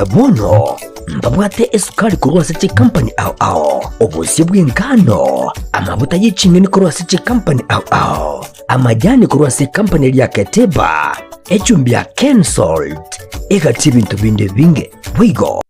buna bono mbabwate esukari kurwasa chi company au obusi bw'engano amavuta y'ikinyoni kurwasa chi company au amajani kurwasa company lya Keteba echumbi ya Kensalt egati bintu binde binge bwigo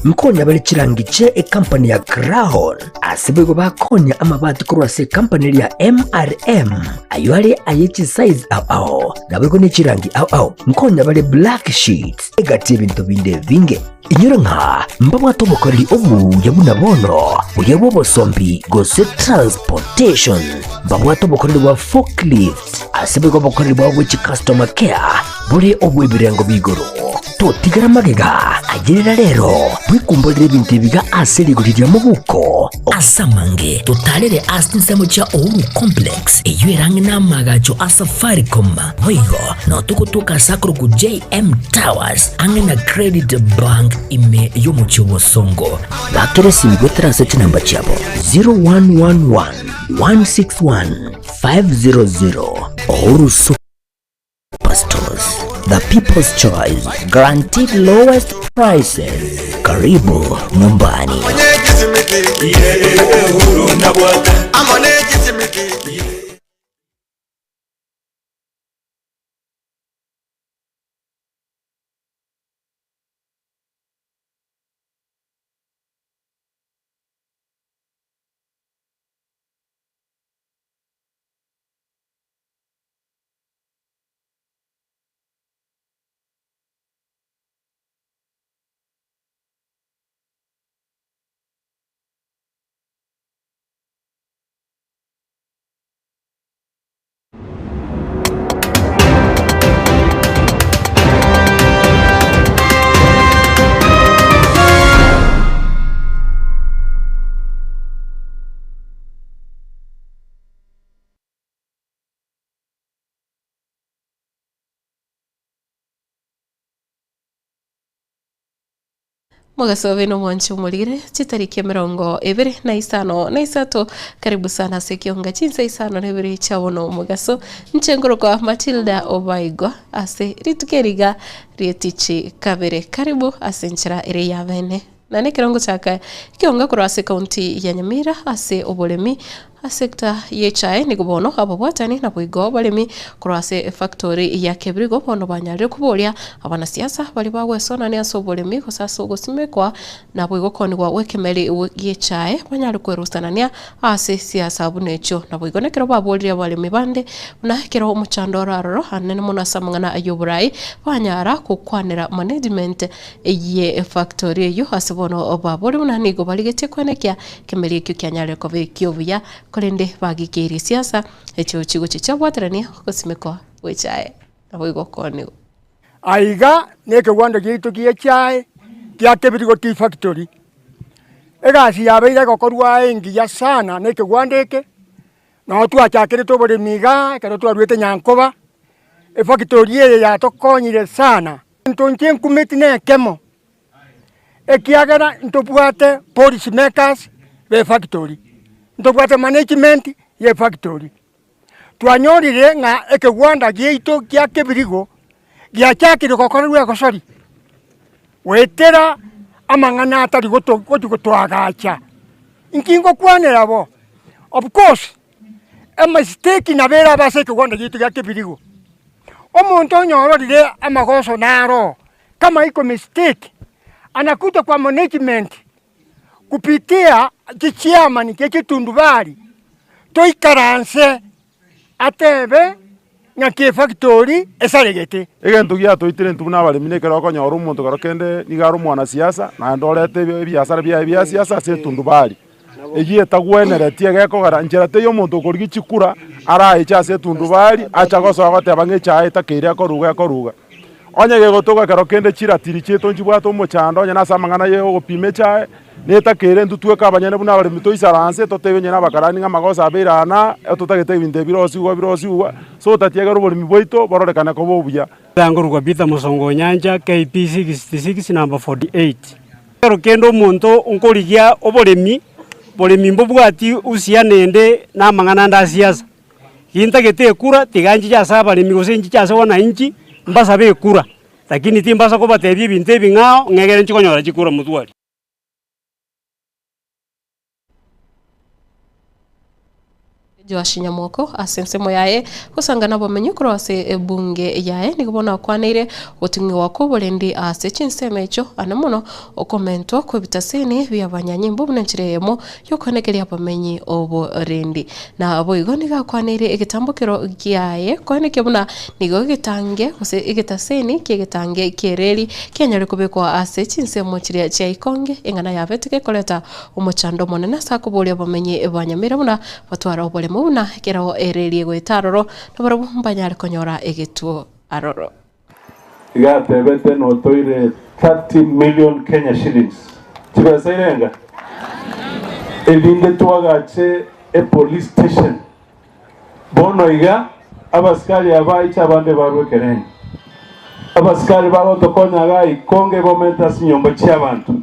mkonya bali chirangiche company ya Crown asibego bakonya amabati kurwasa company lya MRM aywale ayechi size au nabego ni chirangi au mkonya bali black sheets egati bintu binde binge inyuranka mbamwa tobokoli obu yabuna bono uyabo bosombi gose transportation mbamwa tobokoli wa forklift asibego bokoli wa which customer care buri obu ibirengo bigoro totigara magega agirira rero bwikumbolere bintu biga aseri gurira mu buko asamange totalere asinsemo cha oru complex eyurange namagacho asafaricom hoigo no tukutuka sakro ku JM Towers angena credit bank ime yomuchiwo songo bakere simgo transaction number chabo 0111 161 500 oru superstores. The people's choice, guaranteed lowest prices. Karibu nyumbani. Mugasobe no mwanchu mulire chitariki mirongo Ibere na Isano na Isato karibu sana Ekeonga Chinsa Isano na Ibere chawono mugaso nchengoro kwa Matildah Obaigwa ase ritukeriga rietichi kabere karibu asenchira ire yavene na nekirongo chaka Ekeonga kurase county ya Nyamira ase obolemi sekta yechae nigubono abo bwatani na bwigo balemi kurase factory ya Kebrigo bono banyarire kuboria abana siasa bali bagwesona ne asobolemi kosaso gosimekwa na bwigo konigwa wekemeli yechae banyari kwerustanania ase siasa bunecho na bwigo nekero babolire balemi bande na kero omuchandora roro anene mona samangana ayoburai banyara kukwanira management ye factory yo asebono obabori unanigo baligete kwenekia kemeli kyo kyanyare ko bekyobuya kolende bagikiri siasa echo chigo chichabwaterania kosimekwa wechae nabo igokoni aiga neke gwanda gitu kiechae kya Kebrigo tea factory egasi yabeire gokorwa engiya sana neke gwandeke no twachakire tobore miga kero twarwete Nyankoba factory ye ya tokonyire sana ntonche nkumeti ne kemo ekiagera ntobwate policy makers be factory ntobwate management ye factory twanyorire nga ekegwanda gieito kya Kebrigo giachakire gokorwa gosori wetera amangana atari gotwagacha inkingo kwanera bo of course a mistake na bera base ekegwanda gieito kya Kebrigo omuntu onyororire amagoso naro kama iko mistake anakuta kwa management kupitia kichiamani kekitundubali toikaranse atebe ngake factory esaregete egento gya toitire ntuna bali minekero konyora umuntu garokende nigaro mwana siasa na ndorete biasara bya siasa se tundubali egiye tagweneretie geko garanjera te yo muntu kurigi chikura ara echa se tundubali acha goso gote bange cha etakire akoruga onye gego toga garokende chira tiri cheto njibwato mochando onye nasamangana ye opime cha neta kere ntutweka abanyane buna bari mito isaranse totebenye nabakarani ngamagosa abirana tutagete ibinde birosi so tatiega robori miboito bororekana ko bobuya ngurwa bita musongo nyanja KP 66 number 48 pero kendo muntu unkoligia oboremi mbobwati usianende na mangana nda siasa hinta gete kura tiganji ja saba le migosenji ja sawa na inchi mbasa be kura lakini timbasa kobatebia ebinto ebing'ao ng'egere nchikonyora chikura mutwari. Joash Nyamoko asensemo yaye kusangana bomenye kurose bunge yaye nikubona kwanire utingi wako bolendi ase Chinsa mecho anamuno okomento kwibitasini bya banyanyimbo bunenchiremo yokonekeria bomenye obo rendi na boigo niga kwanire igitambukiro gyaye kwanike buna nigo gitange kuse igitasini kigitange kereri kenyare kubekwa ase Chinsa mochiria cha Ekeonga engana yabetike koleta umuchando monene sakubolia bomenye banyamira buna batwara obole muna kerao ererie gwetaroro nabarabu mbanyare konyora egetuo aroro igatebete no toire 30 million Kenya shillings tibasairenga ebinde twagache a police station bono iga abaskari abaicha abande barwekereni abaskari barotokonyaga Ekeonga bomenta sinyombo cy'abantu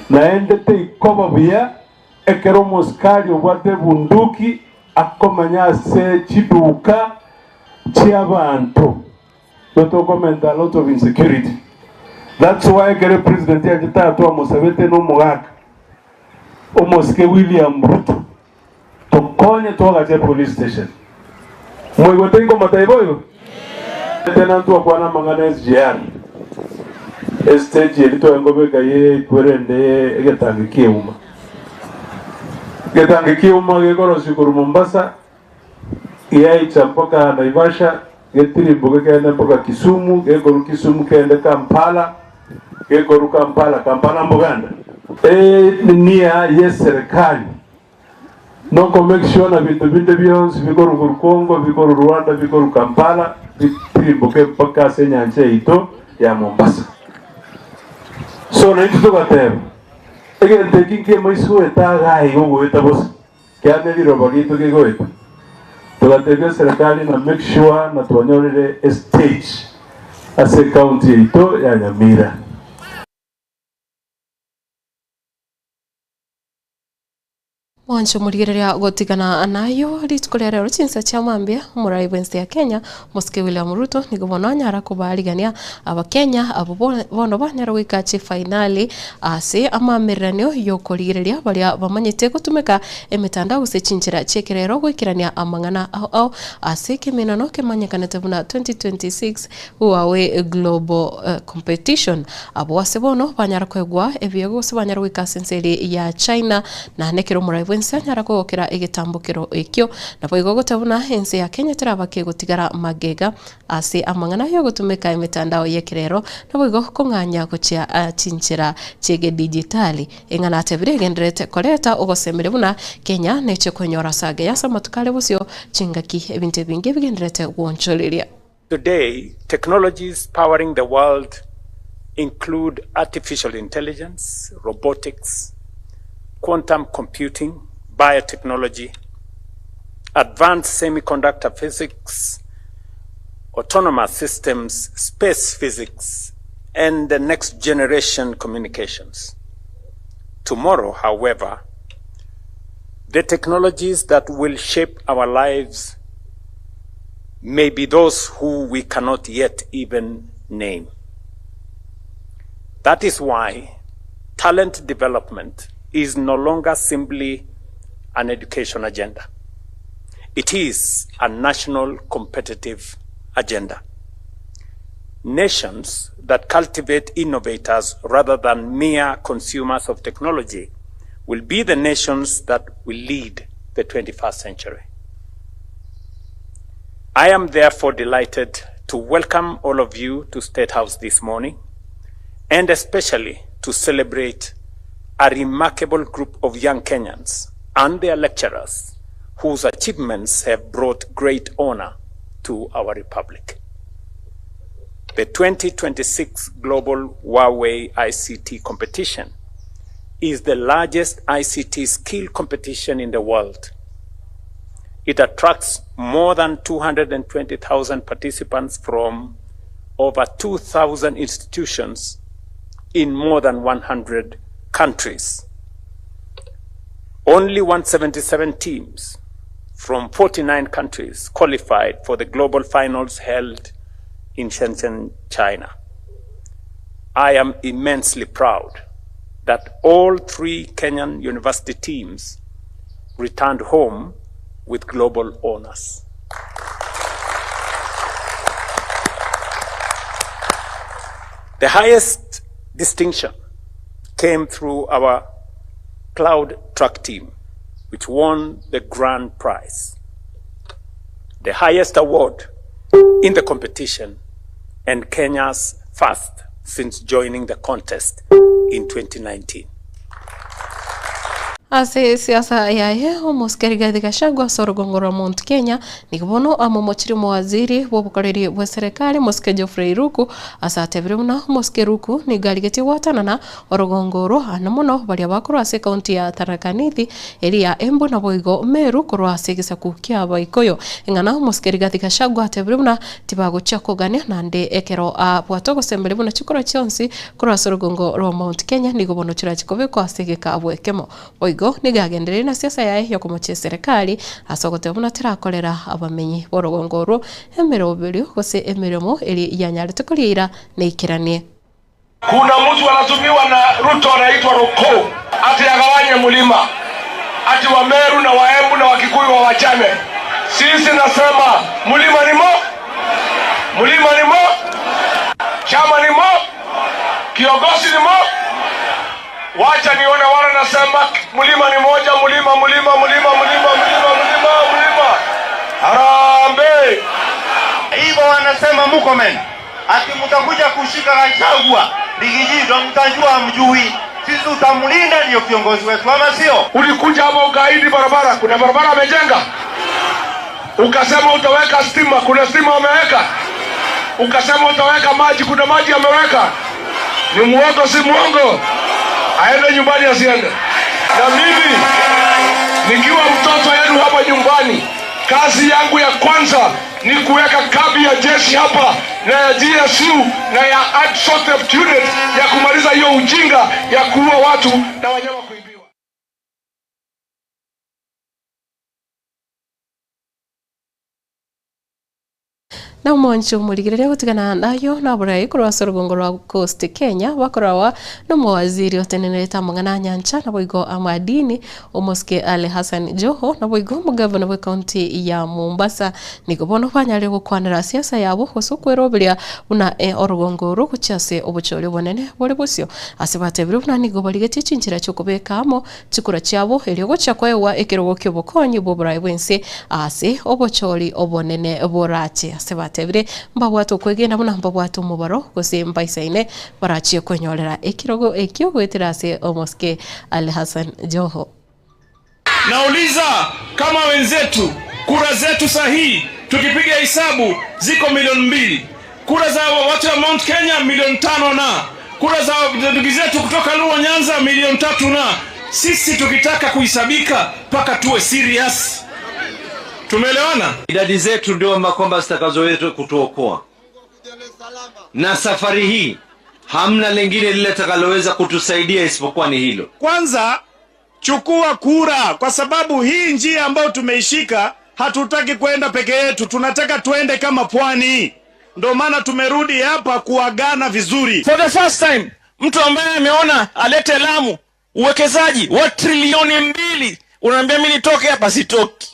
naendete ikoba buya ekero muskari obwate bunduki akomanya se chiduka chiabantu to comment a lot of insecurity. That's why the president yajita to Museveni no mugaka omoske William Ruto to konye to ga police station moyo tengo mataiboyo tena tu akwana mangana SGR stage elito ngobeka ye kwerende egetangikie uma Getangikie uma gegoro sikuru Mombasa yaicha mpaka Naivasha getirimbuke kende mpaka Kisumu gegoru Kisumu kende Kampala gegoru Kampala Mbuganda nia yes serikali noko make sure na vitu binde byonse bikoru Kongo bikoru Rwanda bikoru Kampala getirimbuke mpaka senyanje ito ya Mombasa so na ito gatero again taking care maisu etaga igo etabos kyane liroba gitu gegoeta tugatega serikali na make sure na tuwanyorere stage ase county ito ya Nyamira. Wancho muligereria gotigana nayo litkolera Chinsa cha Mwambia murai Wednesday ya Kenya Moske William Ruto nigobona nyara kubaligania abakenya abo bono banyara wikache finali ase amameranyo yokoligereria balia bamanyete gutumeka emitandao se Chinchira chekerero gwikirania amangana au ase kiminano kemanyakanete buna 2026 Huawei Global Competition abo wase bono banyara kwegwa ebyego se banyara wikasenseri ya China na nekero murai Nyara kwokera igitambukiro ekyo nabo igogotabuna ense ya Kenya terabake gutigara magega ase amangana yo gutumeka emitandao yekerero nabo igo konganya gocha Chinchira chege digitali engana atebire genderete koleta ogosemere buna Kenya neche konyora sage yasa matukale busyo chingaki ebinte bingi bigenderete gwoncholeria. Today, technologies powering the world include artificial intelligence, robotics, quantum computing, biotechnology, advanced semiconductor physics, autonomous systems, space physics, and the next generation communications. Tomorrow, however, the technologies that will shape our lives may be those who we cannot yet even name. That is why talent development is no longer simply an education agenda. It is a national competitive agenda. Nations that cultivate innovators rather than mere consumers of technology will be the nations that will lead the 21st century. I am therefore delighted to welcome all of you to State House this morning, and especially to celebrate a remarkable group of young Kenyans and their lecturers whose achievements have brought great honor to our republic. The 2026 Global Huawei ICT competition is the largest ICT skill competition in the world. It attracts more than 220,000 participants from over 2,000 institutions in more than 100 countries. Only 177 teams from 49 countries qualified for the global finals held in Shenzhen, China. I am immensely proud that all 3 Kenyan university teams returned home with global honors. The highest distinction came through our cloud truck team, which won the grand prize, the highest award in the competition and Kenya's first since joining the contest in 2019. Ase siasa yaye omusikirigathi Gachagua sorogongora Mount Kenya nikubono amomochiri mwaziri wobukoreri bwa serikali Mosike Geoffrey Ruku asatebire muna Mosike Ruku ni galigeti watanana orogongoro anamono bali abakuru ase county ya Tharaka Nithi eri ya Embu na Boigo Meru korwa ase gisaku kya Baikoyo engana omusikirigathi Gachagua atebire muna tibagocha kogania nande ekero bwatogo sembere muna chikoro chionsi korwa sorogongoro Mount Kenya nikubono chira chikobe kwa ase gikabwekemo nigagendere na siasa yae yo kumuche serikali asogote buna tirakorera abamenyi borogongoro emerobelio gose emeremo eri yanyare tukurira neikiranie. Kuna mtu anatumiwa na Ruto anaitwa Roko ati agawanye mlima ati wa Meru na Waembu na Wakikuyu wa wachane. Sisi nasema mlima ni mo, chama ni mo, kiongozi ni mo. Wacha nione wala nasema mlima ni moja, mlima. Harambe. Hivyo wanasema Mukomen. Ati mtakuja kushika Gachagua. Ligiji ndo mtajua mjui. Sisi tutamlinda ndio kiongozi wetu ama sio? Ulikuja hapa ukaahidi barabara, kuna barabara amejenga. Ukasema utaweka stima, kuna stima ameweka. Ukasema utaweka maji, kuna maji ameweka. Ni muongo si muongo? Aende nyumbani asiende. Na mimi nikiwa mtoto yenu hapa nyumbani, kazi yangu ya kwanza ni kuweka kambi ya jeshi hapa na ya GSU na ya Ad-Sotef unit ya kumaliza hiyo ujinga ya kuua watu na wanyama kuibiwa. Na mwancho muligirire gutigana nayo na burai kurwa sorogongoro Coast Kenya bakorawa no mwaziri oteneneta mangana nyancha na boigo amadini omoske Ale Hassan Joho na boigo mugavana wa county ya Mombasa nikobono banyare gukwanira siasa yabo hosokweroberia una orogongoro kuchase obuchori bonene bole busyo asibatebire una nigo baligeti chinchira chokobekamo chikura cyabo elyo gochakwa wa ekerogo kyobokonyi bo burai bwense ase obuchori obonene borache asibate tebire mbabwato kwegenda buna mbabwato mubaro gose mbaisaine barachie kwenyorera ekirogo ekyo gwetera ase omoske Ale Hassan Joho. Nauliza kama wenzetu kura zetu sahihi tukipiga hesabu ziko milioni 2. Kura za watu wa Mount Kenya milioni 5 na kura za ndugu zetu kutoka Luo Nyanza milioni 3 na sisi tukitaka kuhisabika paka tuwe serious. Tumeelewana? Idadi zetu ndio kwamba zitakazoweza kutuokoa. Na safari hii hamna lingine lile takaloweza kutusaidia isipokuwa ni hilo. Kwanza chukua kura kwa sababu hii njia ambayo tumeishika hatutaki kwenda peke yetu, tunataka tuende kama pwani. Ndio maana tumerudi hapa kuagana vizuri. For the first time mtu ambaye ameona alete Lamu uwekezaji wa trilioni 2 unaniambia mimi nitoke hapa, sitoki.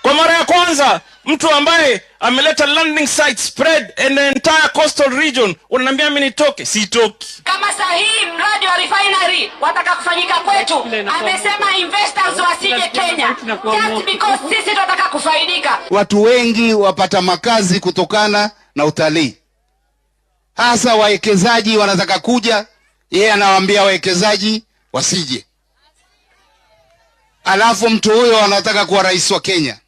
Kwa mara ya kwanza mtu ambaye ameleta landing site spread in the entire coastal region unaniambia mimi nitoke, sitoki. Kama sahihi mradi wa refinery wataka kufanyika kwetu, amesema investors wasije Kenya just because sisi tunataka kufaidika. Watu wengi wapata makazi kutokana na utalii, hasa wawekezaji wanataka kuja, yeye anawaambia wawekezaji wasije, alafu mtu huyo anataka kuwa rais wa Kenya.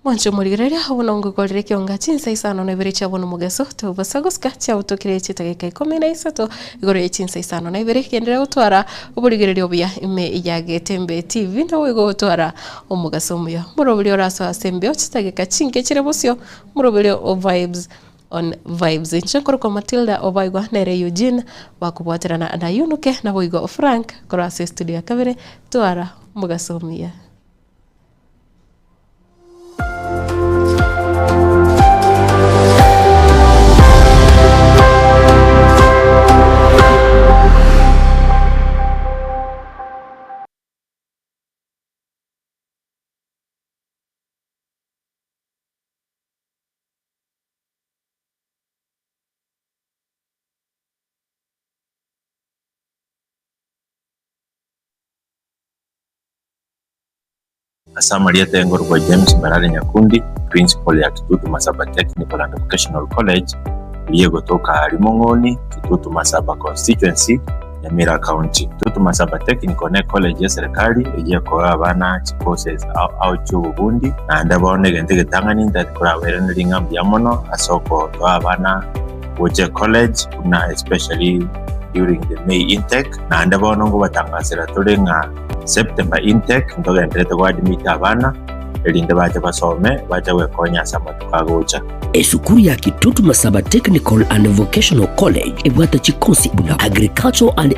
Mwancho muligirere habonongo golere Ekeonga Chinsa Isano na Ibere chabona mugaso to basagoska cha utokire chitageka 13 igore Chinsa Isano na Ibere kendera gutwara ubuligirere obya ime ya Getembe TV ndawe go gutwara omugaso muyo murobuli oraso asembyo chitageka chinke chirebusyo murobuli o vibes on vibes nchakoro kwa Matildah Obaigwa nere Eugene bakubwaterana na Yunuke na boigo Frank kora studio ya Kabere twara mugaso muyo. Asamali Tengo kwa James Barale Nyakundi, principal ya Kitutu Masaba Technical and Vocational College, liye kutoka Limongoni, Kitutu Masaba Constituency, Nyamira County. Kitutu Masaba Technical College ya serikali, liye kwa abana courses au chubundi, na andabone gentege tangani ndatikura werene lingam yamono, asoko to abana Woje College, kuna especially during the May intake, na andabone ngo batangasira turenga September intake, ndoga endelete kwa admit abana, elinde baje basome, baje wekonya sama tukagocha. Esukuru ya Kitutu Masaba Technical and Vocational College, ebwata chikosi buna agricultural and